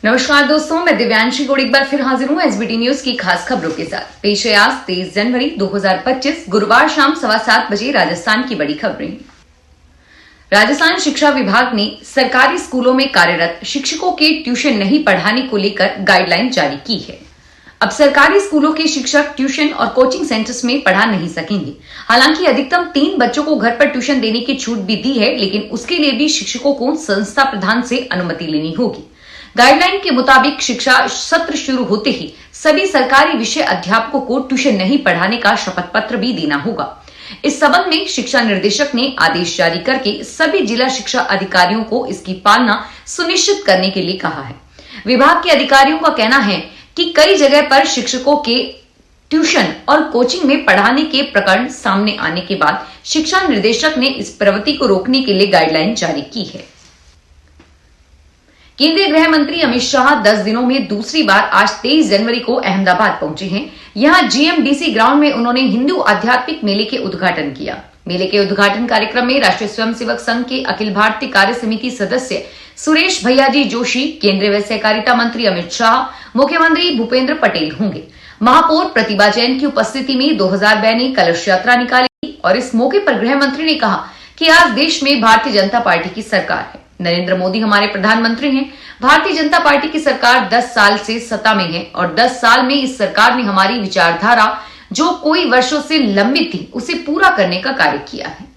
नमस्कार दोस्तों, मैं दिव्यांशी गोड़ एक बार फिर हाजिर हूं एसबीटी न्यूज की खास खबरों के साथ। पेश है आज 23 जनवरी 2025 गुरुवार शाम 7:15 बजे राजस्थान की बड़ी खबरें। राजस्थान शिक्षा विभाग ने सरकारी स्कूलों में कार्यरत शिक्षकों के ट्यूशन नहीं पढ़ाने को लेकर गाइडलाइन जारी की है। अब सरकारी स्कूलों के शिक्षक ट्यूशन और कोचिंग सेंटर्स में पढ़ा नहीं सकेंगे। हालांकि अधिकतम 3 बच्चों को घर पर ट्यूशन देने की छूट भी दी है, लेकिन उसके लिए भी शिक्षकों को संस्था प्रधान से अनुमति लेनी होगी। गाइडलाइन के मुताबिक शिक्षा सत्र शुरू होते ही सभी सरकारी विषय अध्यापकों को ट्यूशन नहीं पढ़ाने का शपथ पत्र भी देना होगा। इस संबंध में शिक्षा निर्देशक ने आदेश जारी करके सभी जिला शिक्षा अधिकारियों को इसकी पालना सुनिश्चित करने के लिए कहा है। विभाग के अधिकारियों का कहना है कि कई जगह पर शिक्षकों के ट्यूशन और कोचिंग में पढ़ाने के प्रकरण सामने आने के बाद शिक्षा निर्देशक ने इस प्रवृत्ति को रोकने के लिए गाइडलाइन जारी की है। केंद्रीय गृह मंत्री अमित शाह 10 दिनों में दूसरी बार आज 23 जनवरी को अहमदाबाद पहुंचे हैं। यहां जीएमडीसी ग्राउंड में उन्होंने हिंदू आध्यात्मिक मेले के उद्घाटन किया। मेले के उद्घाटन कार्यक्रम में राष्ट्रीय स्वयंसेवक संघ के अखिल भारतीय कार्य समिति सदस्य सुरेश भैयाजी जोशी, केंद्रीय व सहकारिता मंत्री अमित शाह, मुख्यमंत्री भूपेंद्र पटेल होंगे। महापौर प्रतिभा जैन की उपस्थिति में 2000 बैने कलश यात्रा निकाली और इस मौके पर गृह मंत्री ने कहा कि आज देश में भारतीय जनता पार्टी की सरकार है। नरेंद्र मोदी हमारे प्रधानमंत्री हैं। भारतीय जनता पार्टी की सरकार 10 साल से सत्ता में है और 10 साल में इस सरकार ने हमारी विचारधारा जो कोई वर्षों से लंबित थी उसे पूरा करने का कार्य किया है।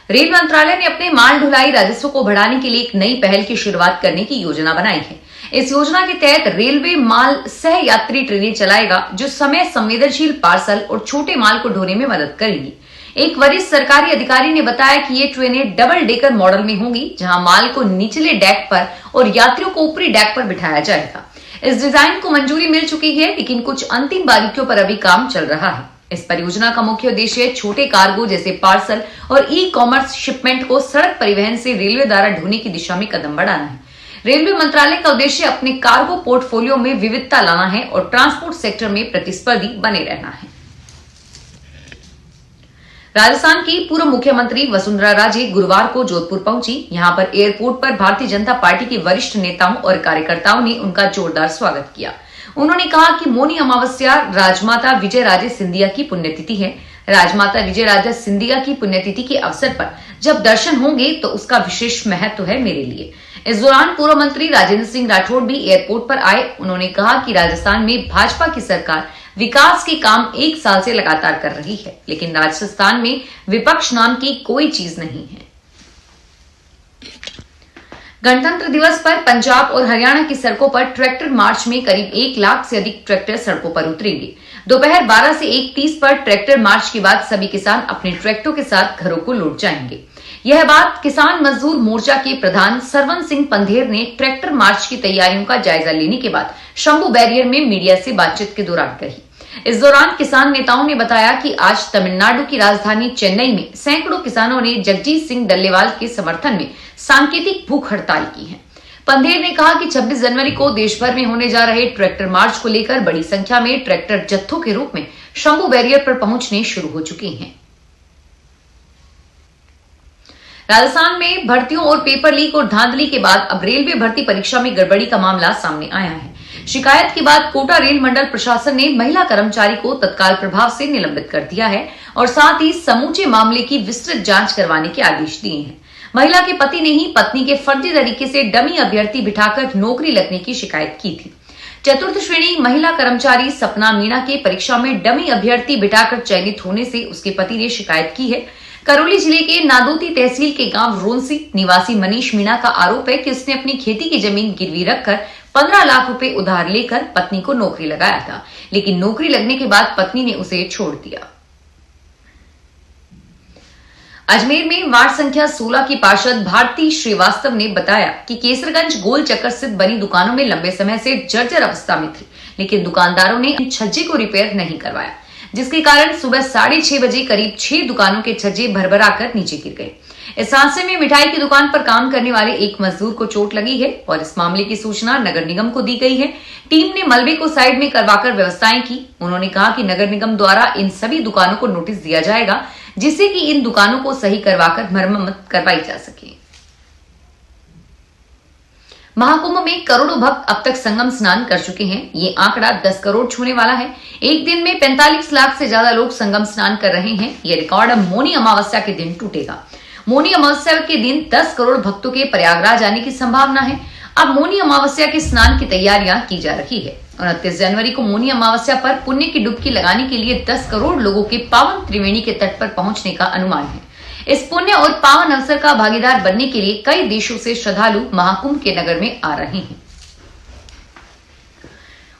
रेल मंत्रालय ने अपने माल ढुलाई राजस्व को बढ़ाने के लिए एक नई पहल की शुरुआत करने की योजना बनाई है। इस योजना के तहत रेलवे माल सह यात्री ट्रेनें चलाएगा जो समय संवेदनशील पार्सल और छोटे माल को ढोने में मदद करेगी। एक वरिष्ठ सरकारी अधिकारी ने बताया कि ये ट्रेनें डबल डेकर मॉडल में होंगी, जहां माल को निचले डेक पर और यात्रियों को ऊपरी डेक पर बिठाया जाएगा। इस डिजाइन को मंजूरी मिल चुकी है, लेकिन कुछ अंतिम बारीकियों पर अभी काम चल रहा है। इस परियोजना का मुख्य उद्देश्य छोटे कार्गो जैसे पार्सल और ई कॉमर्स शिपमेंट को सड़क परिवहन से रेलवे द्वारा ढोने की दिशा में कदम बढ़ाना है। रेलवे मंत्रालय का उद्देश्य अपने कार्गो पोर्टफोलियो में विविधता लाना है और ट्रांसपोर्ट सेक्टर में प्रतिस्पर्धी बने रहना है। राजस्थान की पूर्व मुख्यमंत्री वसुंधरा राजे गुरुवार को जोधपुर पहुंची। यहां पर एयरपोर्ट पर भारतीय जनता पार्टी के वरिष्ठ नेताओं और कार्यकर्ताओं ने उनका जोरदार स्वागत किया। उन्होंने कहा कि मौनी अमावस्या राजमाता विजय राजे सिंधिया की पुण्यतिथि है। राजमाता विजय राजे सिंधिया की पुण्यतिथि के अवसर पर जब दर्शन होंगे तो उसका विशेष महत्व है मेरे लिए। इस दौरान पूर्व मंत्री राजेंद्र सिंह राठौड़ भी एयरपोर्ट पर आए। उन्होंने कहा कि राजस्थान में भाजपा की सरकार विकास के काम 1 साल से लगातार कर रही है, लेकिन राजस्थान में विपक्ष नाम की कोई चीज नहीं है। गणतंत्र दिवस पर पंजाब और हरियाणा की सड़कों पर ट्रैक्टर मार्च में करीब 1 लाख से अधिक ट्रैक्टर सड़कों पर उतरेंगे। दोपहर 12 से 1:30 पर ट्रैक्टर मार्च के बाद सभी किसान अपने ट्रैक्टरों के साथ घरों को लौट जाएंगे। यह बात किसान मजदूर मोर्चा के प्रधान सरवन सिंह पंधेर ने ट्रैक्टर मार्च की तैयारियों का जायजा लेने के बाद शंभू बैरियर में मीडिया से बातचीत के दौरान कही। इस दौरान किसान नेताओं ने बताया कि आज तमिलनाडु की राजधानी चेन्नई में सैकड़ों किसानों ने जगजीत सिंह डल्लेवाल के समर्थन में सांकेतिक भूख हड़ताल की है। पंधेर ने कहा कि 26 जनवरी को देश भर में होने जा रहे ट्रैक्टर मार्च को लेकर बड़ी संख्या में ट्रैक्टर जत्थों के रूप में शंभू बैरियर पर पहुंचने शुरू हो चुके हैं। राजस्थान में भर्तियों और पेपर लीक और धांधली के बाद अब रेलवे भर्ती परीक्षा में गड़बड़ी का मामला सामने आया है। शिकायत के बाद कोटा रेल मंडल प्रशासन ने महिला कर्मचारी को तत्काल प्रभाव से निलंबित कर दिया है और साथ ही समूचे मामले की विस्तृत जांच करवाने के आदेश दिए हैं। महिला के पति ने ही पत्नी के फर्जी तरीके से डमी अभ्यर्थी बिठाकर नौकरी लगने की शिकायत की थी। चतुर्थ श्रेणी महिला कर्मचारी सपना मीणा के परीक्षा में डमी अभ्यर्थी बिठाकर चयनित होने से उसके पति ने शिकायत की है। करौली जिले के नादोती तहसील के गांव रोनसी निवासी मनीष मीणा का आरोप है कि उसने अपनी खेती की जमीन गिरवी रखकर 15 लाख रुपए उधार लेकर पत्नी को नौकरी लगाया था, लेकिन नौकरी लगने के बाद पत्नी ने उसे छोड़ दिया। अजमेर में वार्ड संख्या 16 की पार्षद भारती श्रीवास्तव ने बताया कि केसरगंज गोल चक्कर स्थित बनी दुकानों में लंबे समय से जर्जर अवस्था में थी, लेकिन दुकानदारों ने छज्जे को रिपेयर नहीं करवाया, जिसके कारण सुबह 6:30 बजे करीब 6 दुकानों के छज्जे भरभराकर नीचे गिर गए। इस हादसे में मिठाई की दुकान पर काम करने वाले एक मजदूर को चोट लगी है और इस मामले की सूचना नगर निगम को दी गई है। टीम ने मलबे को साइड में करवाकर व्यवस्थाएं की। उन्होंने कहा कि नगर निगम द्वारा इन सभी दुकानों को नोटिस दिया जाएगा, जिससे कि इन दुकानों को सही करवाकर मरम्मत करवाई जा सके। महाकुंभ में करोड़ों भक्त अब तक संगम स्नान कर चुके हैं। ये आंकड़ा 10 करोड़ छूने वाला है। एक दिन में 45 लाख से ज्यादा लोग संगम स्नान कर रहे हैं। ये रिकॉर्ड अब मौनी अमावस्या के दिन टूटेगा। मौनी अमावस्या के दिन 10 करोड़ भक्तों के प्रयागराज आने की संभावना है। अब मौनी अमावस्या के स्नान की तैयारियां की जा रही है। 29 जनवरी को मौनी अमावस्या पर पुण्य की डुबकी लगाने के लिए 10 करोड़ लोगों के पावन त्रिवेणी के तट पर पहुंचने का अनुमान है। इस पुण्य और पावन अवसर का भागीदार बनने के लिए कई देशों से श्रद्धालु महाकुंभ के नगर में आ रहे हैं।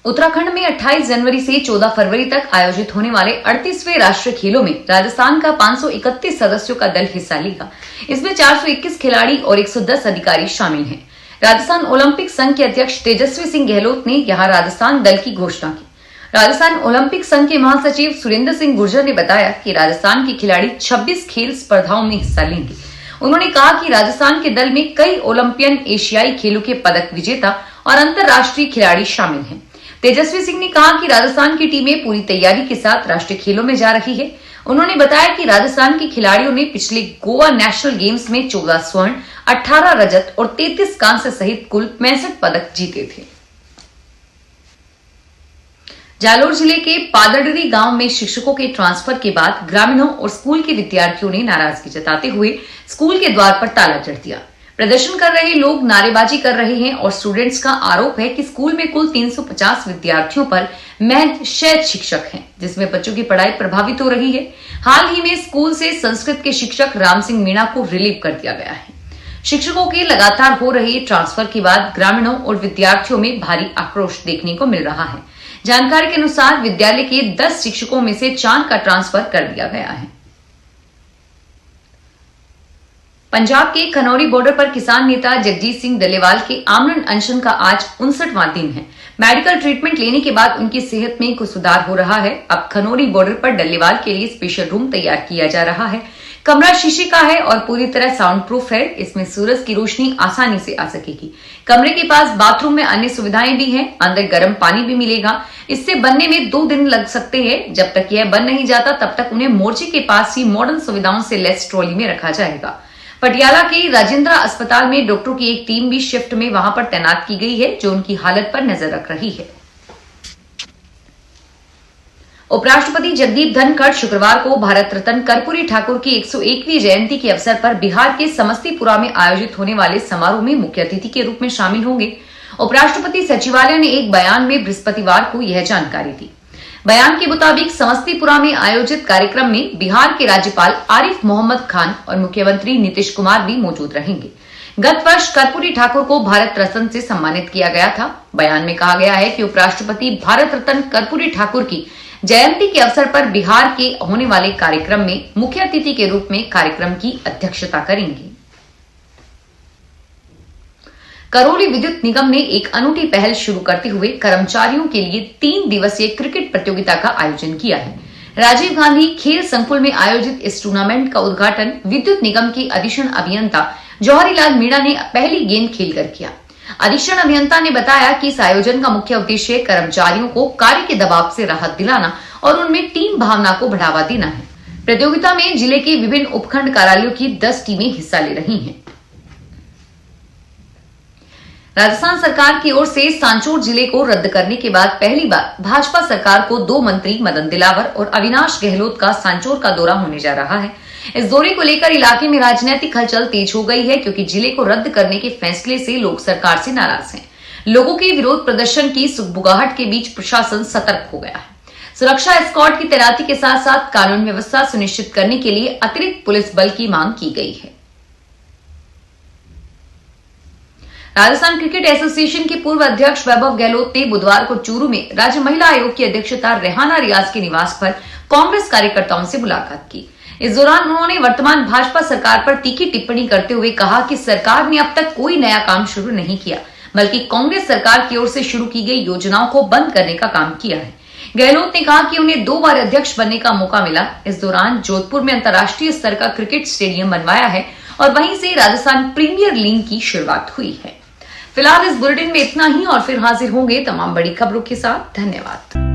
उत्तराखंड में 28 जनवरी से 14 फरवरी तक आयोजित होने वाले 38वें राष्ट्रीय खेलों में राजस्थान का 531 सदस्यों का दल हिस्सा लेगा। इसमें 421 खिलाड़ी और 110 अधिकारी शामिल हैं। राजस्थान ओलंपिक संघ के अध्यक्ष तेजस्वी सिंह गहलोत ने यहां राजस्थान दल की घोषणा की। राजस्थान ओलंपिक संघ के महासचिव सुरेंद्र सिंह गुर्जर ने बताया कि राजस्थान के खिलाड़ी 26 खेल स्पर्धाओं में हिस्सा लेंगे। उन्होंने कहा कि राजस्थान के दल में कई ओलंपियन, एशियाई खेलों के पदक विजेता और अंतर्राष्ट्रीय खिलाड़ी शामिल हैं। तेजस्वी सिंह ने कहा कि राजस्थान की टीमें पूरी तैयारी के साथ राष्ट्रीय खेलों में जा रही है। उन्होंने बताया कि राजस्थान के खिलाड़ियों ने पिछले गोवा नेशनल गेम्स में 14 स्वर्ण, 18 रजत और 33 कांस्य सहित कुल 65 पदक जीते थे। जालोर जिले के पादड़री गांव में शिक्षकों के ट्रांसफर के बाद ग्रामीणों और स्कूल के विद्यार्थियों ने नाराजगी जताते हुए स्कूल के द्वार पर ताला जड़ दिया। प्रदर्शन कर रहे लोग नारेबाजी कर रहे हैं और स्टूडेंट्स का आरोप है कि स्कूल में कुल 350 विद्यार्थियों पर महज 6 शिक्षक हैं, जिसमें बच्चों की पढ़ाई प्रभावित हो रही है। हाल ही में स्कूल से संस्कृत के शिक्षक राम सिंह मीणा को रिलीव कर दिया गया है। शिक्षकों के लगातार हो रहे ट्रांसफर के बाद ग्रामीणों और विद्यार्थियों में भारी आक्रोश देखने को मिल रहा है। जानकारी के अनुसार विद्यालय के 10 शिक्षकों में से 4 का ट्रांसफर कर दिया गया है। पंजाब के खनौरी बॉर्डर पर किसान नेता जगजीत सिंह डल्लेवाल के आमरण अनशन का आज 59वां दिन है। मेडिकल ट्रीटमेंट लेने के बाद उनकी सेहत में कुछ सुधार हो रहा है। अब खनौरी बॉर्डर पर डल्लेवाल के लिए स्पेशल रूम तैयार किया जा रहा है। कमरा शीशे का है और पूरी तरह साउंड प्रूफ है। इसमें सूरज की रोशनी आसानी से आ सकेगी। कमरे के पास बाथरूम में अन्य सुविधाएं भी हैं। अंदर गर्म पानी भी मिलेगा। इससे बनने में 2 दिन लग सकते हैं। जब तक यह बन नहीं जाता तब तक उन्हें मोर्चे के पास ही मॉडर्न सुविधाओं से लैस ट्रॉली में रखा जाएगा। पटियाला के राजेंद्र अस्पताल में डॉक्टरों की एक टीम भी शिफ्ट में वहां पर तैनात की गई है, जो उनकी हालत पर नजर रख रही है। उपराष्ट्रपति जगदीप धनखड़ शुक्रवार को भारत रत्न कर्पूरी ठाकुर की 101वीं जयंती के अवसर पर बिहार के समस्तीपुरा में आयोजित होने वाले समारोह में मुख्य अतिथि के रूप में शामिल होंगे। उपराष्ट्रपति सचिवालय ने एक बयान में बृहस्पतिवार को यह जानकारी दी। बयान के मुताबिक समस्तीपुरा में आयोजित कार्यक्रम में बिहार के राज्यपाल आरिफ मोहम्मद खान और मुख्यमंत्री नीतीश कुमार भी मौजूद रहेंगे। गत वर्ष कर्पूरी ठाकुर को भारत रत्न से सम्मानित किया गया था। बयान में कहा गया है कि उपराष्ट्रपति भारत रत्न कर्पूरी ठाकुर की जयंती के अवसर पर बिहार के होने वाले कार्यक्रम में मुख्य अतिथि के रूप में कार्यक्रम की अध्यक्षता करेंगे। करौली विद्युत निगम ने एक अनूठी पहल शुरू करते हुए कर्मचारियों के लिए 3 दिवसीय क्रिकेट प्रतियोगिता का आयोजन किया है। राजीव गांधी खेल संकुल में आयोजित इस टूर्नामेंट का उद्घाटन विद्युत निगम के अधीक्षण अभियंता जौहरीलाल मीणा ने पहली गेंद खेलकर किया। अधीक्षण अभियंता ने बताया कि इस आयोजन का मुख्य उद्देश्य कर्मचारियों को कार्य के दबाव से राहत दिलाना और उनमें टीम भावना को बढ़ावा देना है। प्रतियोगिता में जिले के विभिन्न उपखंड कार्यालयों की 10 टीमें हिस्सा ले रही हैं। राजस्थान सरकार की ओर से सांचौर जिले को रद्द करने के बाद पहली बार भाजपा सरकार को 2 मंत्री मदन दिलावर और अविनाश गहलोत का सांचौर का दौरा होने जा रहा है। इस दौरे को लेकर इलाके में राजनीतिक हलचल तेज हो गई है, क्योंकि जिले को रद्द करने के फैसले से लोग सरकार से नाराज हैं। लोगों के विरोध प्रदर्शन की सुगबुगाहट के बीच प्रशासन सतर्क हो गया है। सुरक्षा स्क्वाड की तैनाती के साथ साथ कानून व्यवस्था सुनिश्चित करने के लिए अतिरिक्त पुलिस बल की मांग की गई है। राजस्थान क्रिकेट एसोसिएशन के पूर्व अध्यक्ष वैभव गहलोत ने बुधवार को चूरू में राज्य महिला आयोग की अध्यक्षता रेहाना रियाज के निवास पर कांग्रेस कार्यकर्ताओं से मुलाकात की। इस दौरान उन्होंने वर्तमान भाजपा सरकार पर तीखी टिप्पणी करते हुए कहा कि सरकार ने अब तक कोई नया काम शुरू नहीं किया, बल्कि कांग्रेस सरकार की ओर से शुरू की गई योजनाओं को बंद करने का काम किया है। गहलोत ने कहा कि उन्हें 2 बार अध्यक्ष बनने का मौका मिला। इस दौरान जोधपुर में अंतर्राष्ट्रीय स्तर का क्रिकेट स्टेडियम बनवाया है और वहीं से राजस्थान प्रीमियर लीग की शुरुआत हुई है। फिलहाल इस बुलेटिन में इतना ही और फिर हाजिर होंगे तमाम बड़ी खबरों के साथ। धन्यवाद।